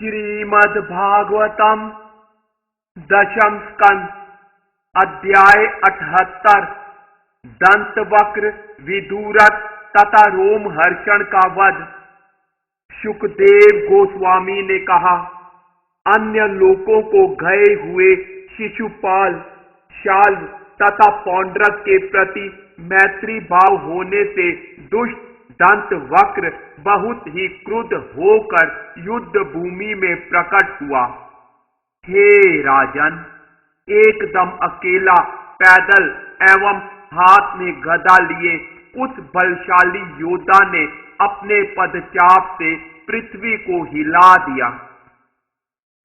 श्रीमद् भागवतम दशम स्कंद अध्याय 78 दंतवक्र विदुरथ तथा रोमहर्षण का वध। शुकदेव गोस्वामी ने कहा, अन्य लोकों को गए हुए शिशुपाल, शाल्व तथा पौंड्रक के प्रति मैत्री भाव होने से दुष्ट दंतवक्र बहुत ही क्रुद्ध होकर युद्ध भूमि में प्रकट हुआ। हे राजन, एकदम अकेला पैदल एवं हाथ में गदा लिए उस बलशाली योद्धा ने अपने पदचाप से पृथ्वी को हिला दिया।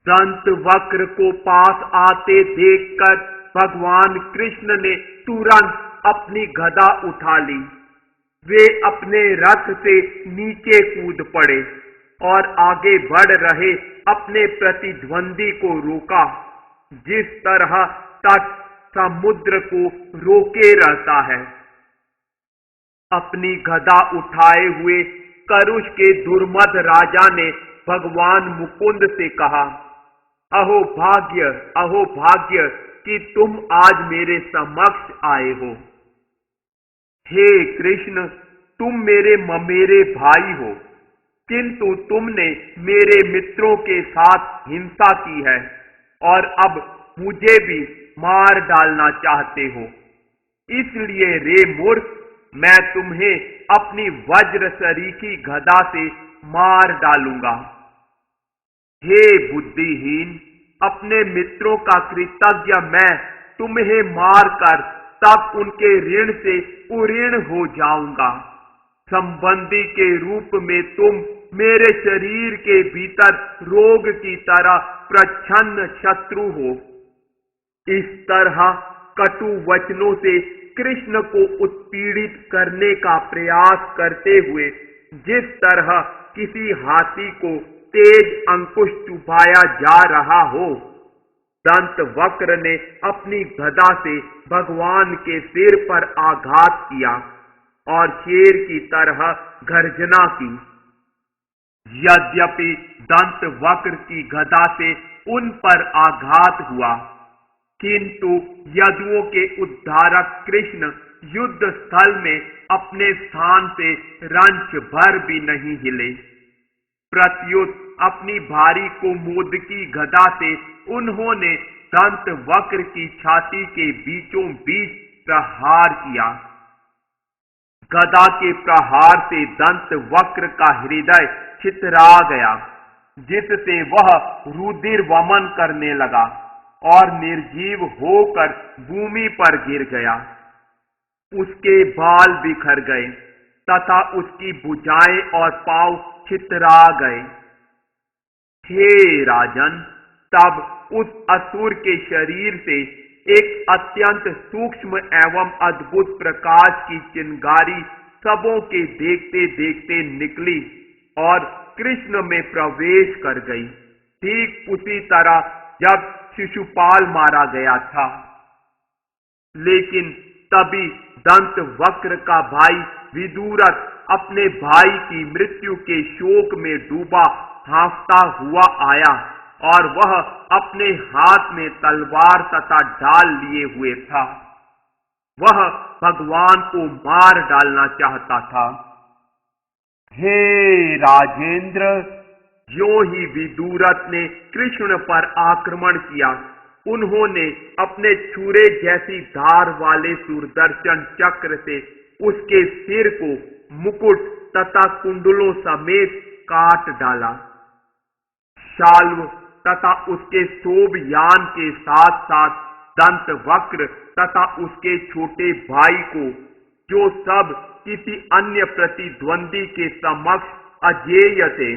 दंतवक्र को पास आते देखकर भगवान कृष्ण ने तुरंत अपनी गदा उठा ली। वे अपने रथ से नीचे कूद पड़े और आगे बढ़ रहे अपने प्रतिद्वंदी को रोका, जिस तरह तट समुद्र को रोके रहता है। अपनी गदा उठाए हुए करुष के दुर्मद राजा ने भगवान मुकुंद से कहा, अहो भाग्य कि तुम आज मेरे समक्ष आए हो। हे कृष्ण, तुम मेरे ममेरे भाई हो, किंतु तुमने मेरे मित्रों के साथ हिंसा की है और अब मुझे भी मार डालना चाहते हो। इसलिए रे मूर्ख, मैं तुम्हें अपनी वज्र सरीखी गदा से मार डालूंगा। हे बुद्धिहीन, अपने मित्रों का कृतज्ञ मैं तुम्हें मारकर तब उनके ऋण से उऋण हो जाऊंगा। संबंधी के रूप में तुम मेरे शरीर के भीतर रोग की तरह प्रच्छन्न शत्रु हो। इस तरह कटु वचनों से कृष्ण को उत्पीड़ित करने का प्रयास करते हुए जिस तरह किसी हाथी को तेज अंकुश चुभाया जा रहा हो, दंतवक्र ने अपनी गदा से भगवान के सिर पर आघात किया और शेर की तरह गर्जना की। यद्यपि दंतवक्र की गदा से उन पर आघात हुआ, किंतु यदुओं के उद्धारक कृष्ण युद्ध स्थल में अपने स्थान से रंच भर भी नहीं हिले। प्रत्युत अपनी भारी कुमोदकी गदा से उन्होंने दंतवक्र की छाती के बीचों बीच प्रहार किया। गदा के प्रहार से दंतवक्र का हृदय छितरा गया, जिससे वह रुधिर वमन करने लगा और निर्जीव होकर भूमि पर गिर गया। उसके बाल बिखर गए तथा उसकी भुजाएं और पांव छितरा गए। हे राजन, तब उस असुर के शरीर से एक अत्यंत सूक्ष्म एवं अद्भुत प्रकाश की चिंगारी सबों के देखते देखते निकली और कृष्ण में प्रवेश कर गई, ठीक उसी तरह जब शिशुपाल मारा गया था। लेकिन तभी दंतवक्र का भाई विदुरथ अपने भाई की मृत्यु के शोक में डूबा हाँफता हुआ आया और वह अपने हाथ में तलवार तथा ढाल लिए हुए था। वह भगवान को मार डालना चाहता था। हे राजेंद्र, जो ही विदुरथ ने कृष्ण पर आक्रमण किया, उन्होंने अपने छुरे जैसी धार वाले सुदर्शन चक्र से उसके सिर को मुकुट तथा कुंडलों समेत काट डाला। शाल्व तथा उसके शोभयान के साथ साथ दंतवक्र तथा उसके छोटे भाई को जो सब किसी अन्य प्रतिद्वंदी के समक्ष अजेय थे।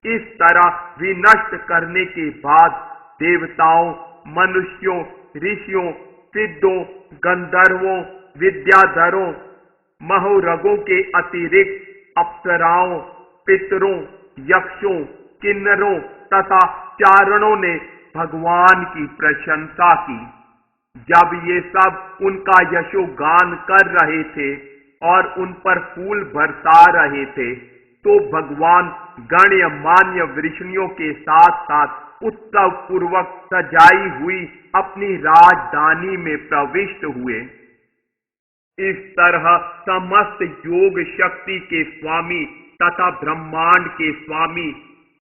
इस तरह विनष्ट करने के बाद देवताओं, मनुष्यों, ऋषियों, सिद्धों, गंधर्वों, विद्याधरों, महोरगों के अतिरिक्त अप्सराओं, पितरों, यक्षों, किन्नरों तथा चारणों ने भगवान की प्रशंसा की। जब ये सब उनका यशोगान कर रहे थे और उन पर फूल बरसा रहे थे, तो भगवान गण्यमान्य वृष्णियों के साथ साथ उत्सव पूर्वक सजाई हुई अपनी राजधानी में प्रविष्ट हुए। इस तरह समस्त योग शक्ति के स्वामी तथा ब्रह्मांड के स्वामी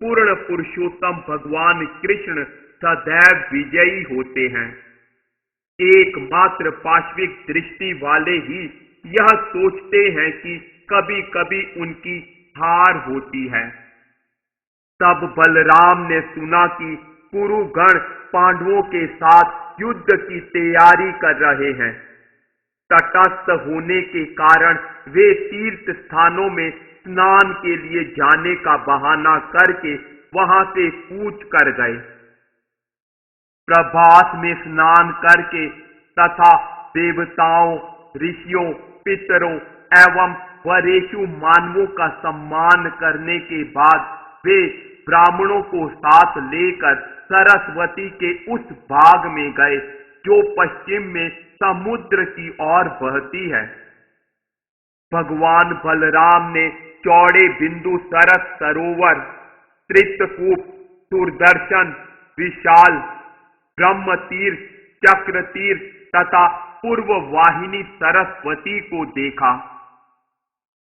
पूर्ण पुरुषोत्तम भगवान कृष्ण सदैव विजयी होते हैं। एकमात्र पाश्विक दृष्टि वाले ही यह सोचते हैं कि कभी कभी उनकी हार होती है। तब बलराम ने सुना कि कुरुगण पांडवों के साथ युद्ध की तैयारी कर रहे हैं। तटस्थ होने के कारण वे तीर्थ स्थानों में स्नान के लिए जाने का बहाना करके वहां से कूच कर गए। प्रभात में स्नान करके तथा देवताओं, ऋषियों, पितरों एवं वरेशु मानवों का सम्मान करने के बाद वे ब्राह्मणों को साथ लेकर सरस्वती के उस भाग में गए जो पश्चिम में समुद्र की ओर बहती है। भगवान बलराम ने चौड़े बिंदु सरस सरोवर, त्रितकूप, सुदर्शन, विशाल, ब्रह्म तीर्थ, चक्र तीर्थ तथा पूर्व वाहिनी सरस्वती को देखा।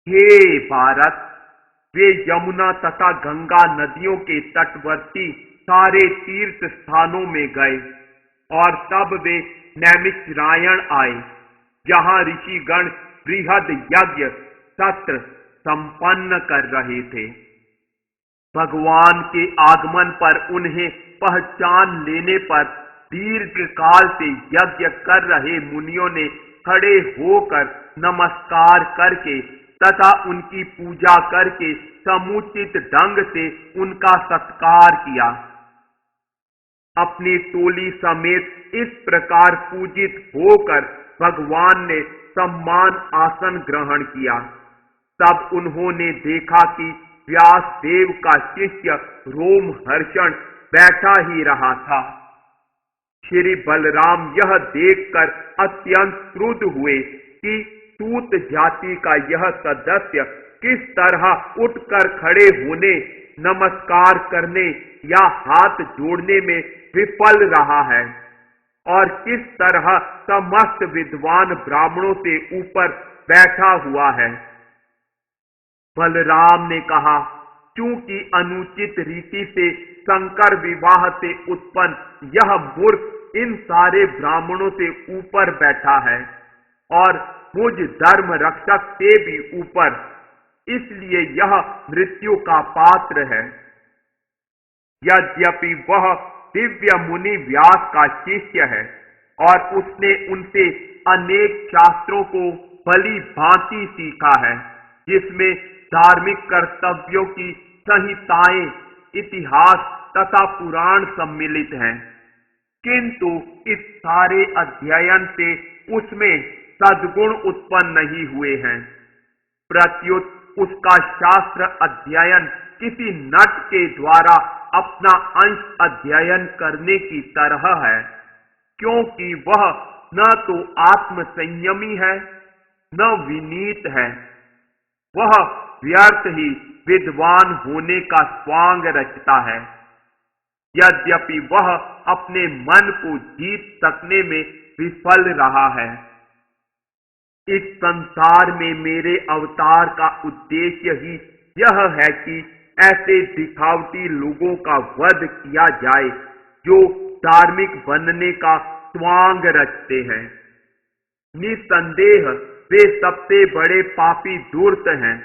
हे भारत, वे यमुना तथा गंगा नदियों के तटवर्ती सारे तीर्थ स्थानों में गए और तब वे नैमिषारण्य आए, जहां ऋषिगण बृहद यज्ञ सत्र संपन्न कर रहे थे। भगवान के आगमन पर उन्हें पहचान लेने पर दीर्घ काल से यज्ञ कर रहे मुनियों ने खड़े होकर नमस्कार करके तथा उनकी पूजा करके समुचित ढंग से उनका सत्कार किया। अपनी टोली समेत इस प्रकार पूजित होकर भगवान ने सम्मान आसन ग्रहण किया। तब उन्होंने देखा कि व्यास देव का शिष्य रोमहर्षण बैठा ही रहा था। श्री बलराम यह देखकर अत्यंत क्रुद्ध हुए कि सूत जाति का यह सदस्य किस तरह उठकर खड़े होने, नमस्कार करने या हाथ जोड़ने में विफल रहा है और किस तरह समस्त विद्वान ब्राह्मणों से ऊपर बैठा हुआ है। बलराम ने कहा, क्योंकि अनुचित रीति से संकर विवाह से उत्पन्न यह मूर्ख इन सारे ब्राह्मणों से ऊपर बैठा है और मुझ धर्म रक्षक से भी ऊपर, इसलिए यह मृत्यु का पात्र है। यद्यपि वह दिव्य मुनि व्यास का शिष्य है और उसने उनसे अनेक शास्त्रों को भली भांति सीखा है, जिसमें धार्मिक कर्तव्यों की संहिताएं, इतिहास तथा पुराण सम्मिलित हैं, किंतु इस सारे अध्ययन से उसमें सद्गुण उत्पन्न नहीं हुए हैं। प्रत्युत उसका शास्त्र अध्ययन किसी नट के द्वारा अपना अंश अध्ययन करने की तरह है, क्योंकि वह न तो आत्म संयमी है न विनीत है। वह व्यर्थ ही विद्वान होने का स्वांग रचता है। यद्यपि वह अपने मन को जीत सकने में विफल रहा है। इस संसार में मेरे अवतार का उद्देश्य ही यह है कि ऐसे दिखावटी लोगों का वध किया जाए जो धार्मिक बनने का स्वांग रचते हैं। निसंदेह वे सबसे बड़े पापी धूर्त हैं।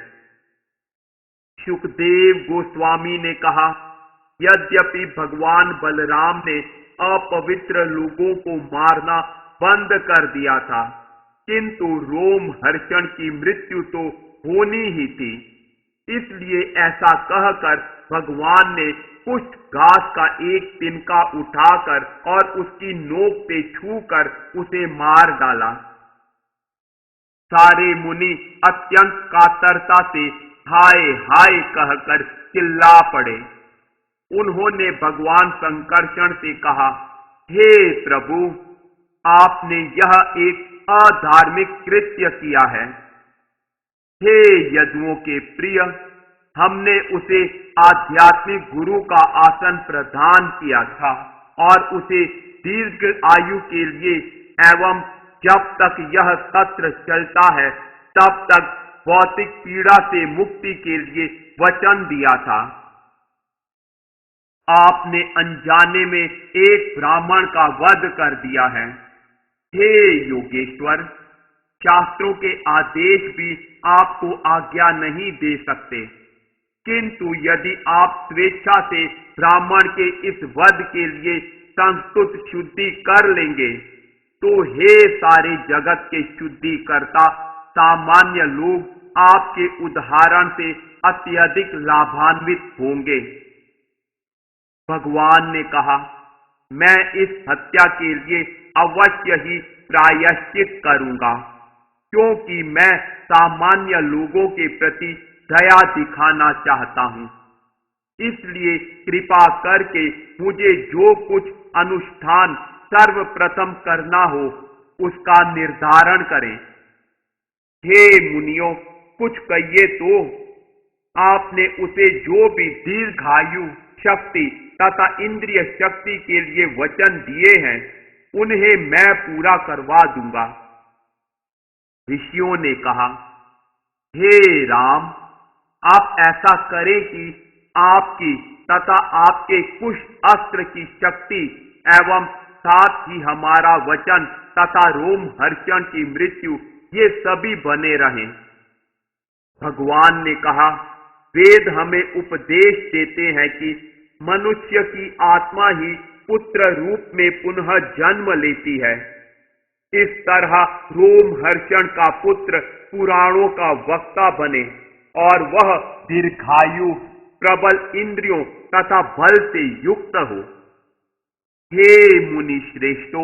सुखदेव गोस्वामी ने कहा, यद्यपि भगवान बलराम ने अपवित्र लोगों को मारना बंद कर दिया था, किंतु रोम हर्षण की मृत्यु तो होनी ही थी। इसलिए ऐसा कहकर भगवान ने पुष्ट घास का एक तिनका उठाकर और उसकी नोक से छूकर उसे मार डाला। सारे मुनि अत्यंत कातरता से हाय हाय कहकर चिल्ला पड़े। उन्होंने भगवान संकर्षण से कहा, हे प्रभु, आपने यह एक अधार्मिक कृत्य किया है। हे यदुओं के प्रिय, हमने उसे आध्यात्मिक गुरु का आसन प्रदान किया था और उसे दीर्घ आयु के लिए एवं जब तक यह सत्र चलता है तब तक भौतिक पीड़ा से मुक्ति के लिए वचन दिया था। आपने अनजाने में एक ब्राह्मण का वध कर दिया है। हे योगेश्वर, शास्त्रों के आदेश भी आपको आज्ञा नहीं दे सकते, किंतु यदि आप स्वेच्छा से ब्राह्मण के इस वध के लिए संस्कृत शुद्धि कर लेंगे तो हे सारे जगत के शुद्धिकर्ता, सामान्य लोग आपके उदाहरण से अत्यधिक लाभान्वित होंगे। भगवान ने कहा, मैं इस हत्या के लिए अवश्य ही प्रायश्चित करूंगा, क्योंकि मैं सामान्य लोगों के प्रति दया दिखाना चाहता हूं। इसलिए कृपा करके मुझे जो कुछ अनुष्ठान सर्वप्रथम करना हो उसका निर्धारण करें। हे मुनियों, कुछ कहिए तो। आपने उसे जो भी दीर्घायु, शक्ति तथा इंद्रिय शक्ति के लिए वचन दिए हैं उन्हें मैं पूरा करवा दूंगा। ऋषियों ने कहा, हे राम, आप ऐसा करें कि आपकी तथा आपके कुश अस्त्र की शक्ति एवं साथ ही हमारा वचन तथा रोम हर्षण की मृत्यु ये सभी बने रहें। भगवान ने कहा, वेद हमें उपदेश देते हैं कि मनुष्य की आत्मा ही पुत्र रूप में पुनः जन्म लेती है। इस तरह रोम हर्षण का पुत्र पुराणों का वक्ता बने और वह दीर्घायु, प्रबल इंद्रियों तथा बल से युक्त हो। हे मुनि श्रेष्ठो,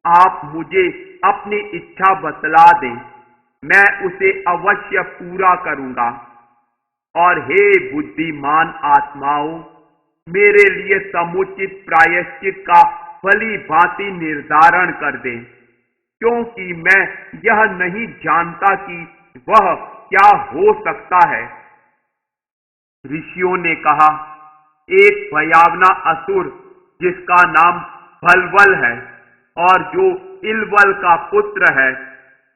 आप मुझे अपनी इच्छा बतला दें, मैं उसे अवश्य पूरा करूंगा। और हे बुद्धिमान आत्माओं, मेरे लिए समुचित प्रायश्चित का भली भांति निर्धारण कर दें, क्योंकि मैं यह नहीं जानता कि वह क्या हो सकता है। ऋषियों ने कहा, एक भयावना असुर जिसका नाम भलवल है और जो इलवल का पुत्र है,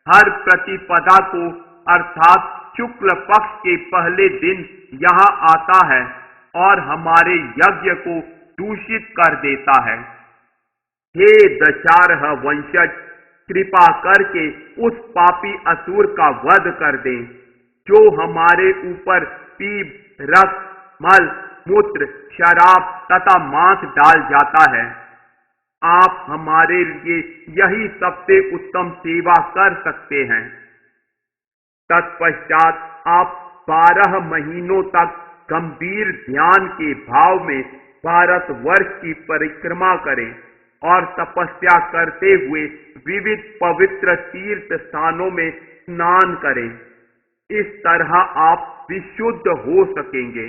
हर प्रतिपदा को अर्थात शुक्ल पक्ष के पहले दिन यहाँ आता है और हमारे यज्ञ को दूषित कर देता है। हे दशारह वंशज, कृपा करके उस पापी असुर का वध कर दें जो हमारे ऊपर पीप, रक्त, मल, मूत्र, शराब तथा मांस डाल जाता है। आप हमारे लिए यही सबसे उत्तम सेवा कर सकते हैं। तत्पश्चात आप 12 महीनों तक गंभीर ध्यान के भाव में भारतवर्ष की परिक्रमा करें और तपस्या करते हुए विविध पवित्र तीर्थ स्थानों में स्नान करें। इस तरह आप विशुद्ध हो सकेंगे।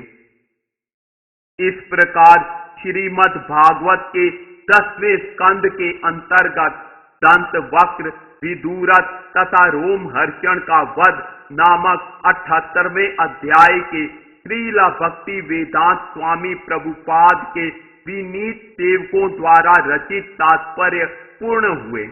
इस प्रकार श्रीमद् भागवत के 10वें स्कंद के अंतर्गत दंत वक्र, विदुरथ तथा रोम हर्षण का वध नामक 78वें अध्याय के श्रील भक्ति वेदांत स्वामी प्रभुपाद के विनीत सेवकों द्वारा रचित तात्पर्य पूर्ण हुए।